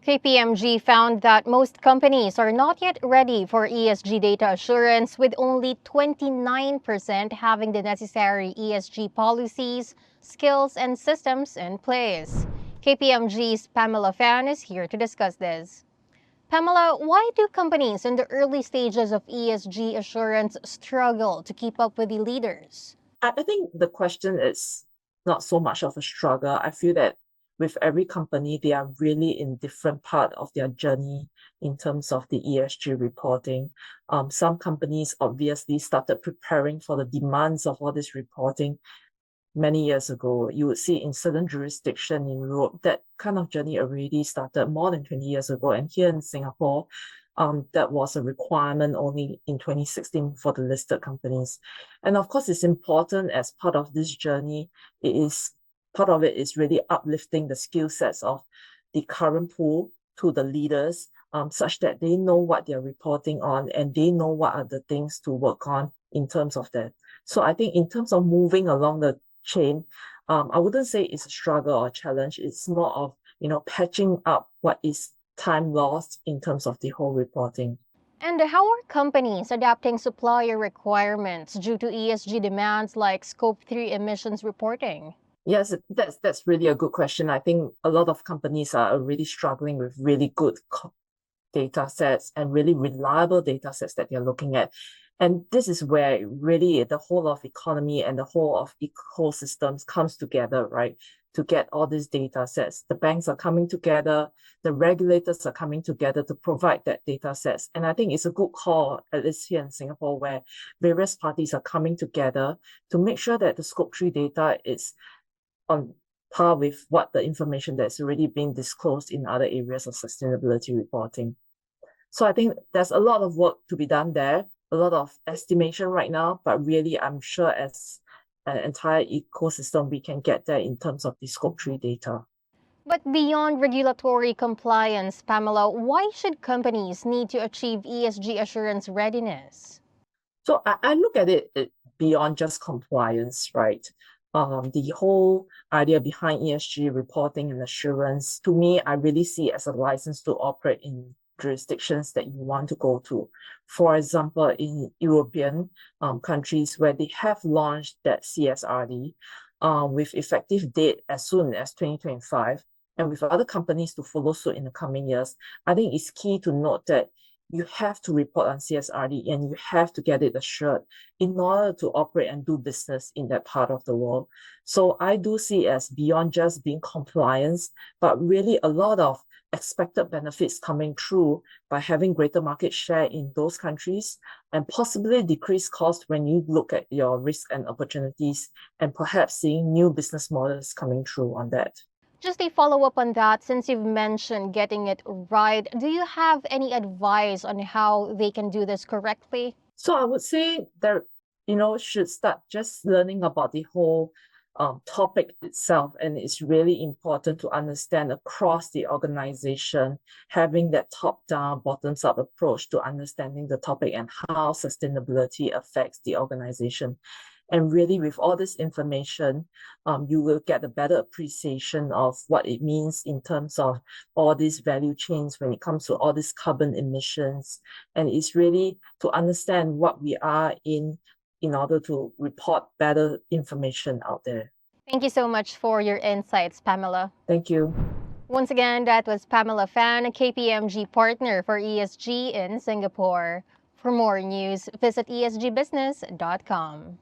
KPMG found that most companies are not yet ready for ESG data assurance, with only 29% having the necessary ESG policies, skills, and systems in place. KPMG's Pamela Fan is here to discuss this. Pamela, why do companies in the early stages of ESG assurance struggle to keep up with the leaders? I think the question is not so much of a struggle. I feel that with every company, they are really in different part of their journey in terms of the ESG reporting. Some companies obviously started preparing for the demands of all this reporting many years ago. You would see in certain jurisdiction in Europe, that kind of journey already started more than 20 years ago. And here in Singapore, that was a requirement only in 2016 for the listed companies. And of course, it's important as part of this journey. Part of it is really uplifting the skill sets of the current pool to the leaders, such that they know what they're reporting on and they know what are the things to work on in terms of that. So I think in terms of moving along the chain, I wouldn't say it's a struggle or a challenge. It's more of, patching up what is time lost in terms of the whole reporting. And how are companies adapting supplier requirements due to ESG demands like Scope 3 emissions reporting? Yes, that's really a good question. I think a lot of companies are really struggling with really good data sets and really reliable data sets that they're looking at. And this is where really the whole of economy and the whole of ecosystems comes together, right? To get all these data sets. The banks are coming together, the regulators are coming together to provide that data sets. And I think it's a good call, at least here in Singapore, where various parties are coming together to make sure that the Scope 3 data is on par with what the information that's already been disclosed in other areas of sustainability reporting. So I think there's a lot of work to be done there, a lot of estimation right now, but really I'm sure as an entire ecosystem, we can get there in terms of the Scope 3 data. But beyond regulatory compliance, Pamela, why should companies need to achieve ESG assurance readiness? So I look at it beyond just compliance, right? The whole idea behind ESG reporting and assurance, to me, I really see as a license to operate in jurisdictions that you want to go to. For example, in European countries where they have launched that CSRD with effective date as soon as 2025, and with other companies to follow suit in the coming years, I think it's key to note that you have to report on CSRD and you have to get it assured in order to operate and do business in that part of the world. So I do see as beyond just being compliance, but really a lot of expected benefits coming through by having greater market share in those countries and possibly decrease cost when you look at your risk and opportunities and perhaps seeing new business models coming through on that. Just a follow up on that, since you've mentioned getting it right, do you have any advice on how they can do this correctly? So I would say that, should start just learning about the whole topic itself. And it's really important to understand across the organization, having that top-down, bottoms-up approach to understanding the topic and how sustainability affects the organization. And really, with all this information, you will get a better appreciation of what it means in terms of all these value chains when it comes to all these carbon emissions. And it's really to understand what we are in order to report better information out there. Thank you so much for your insights, Pamela. Thank you. Once again, that was Pamela Fan, a KPMG partner for ESG in Singapore. For more news, visit esgbusiness.com.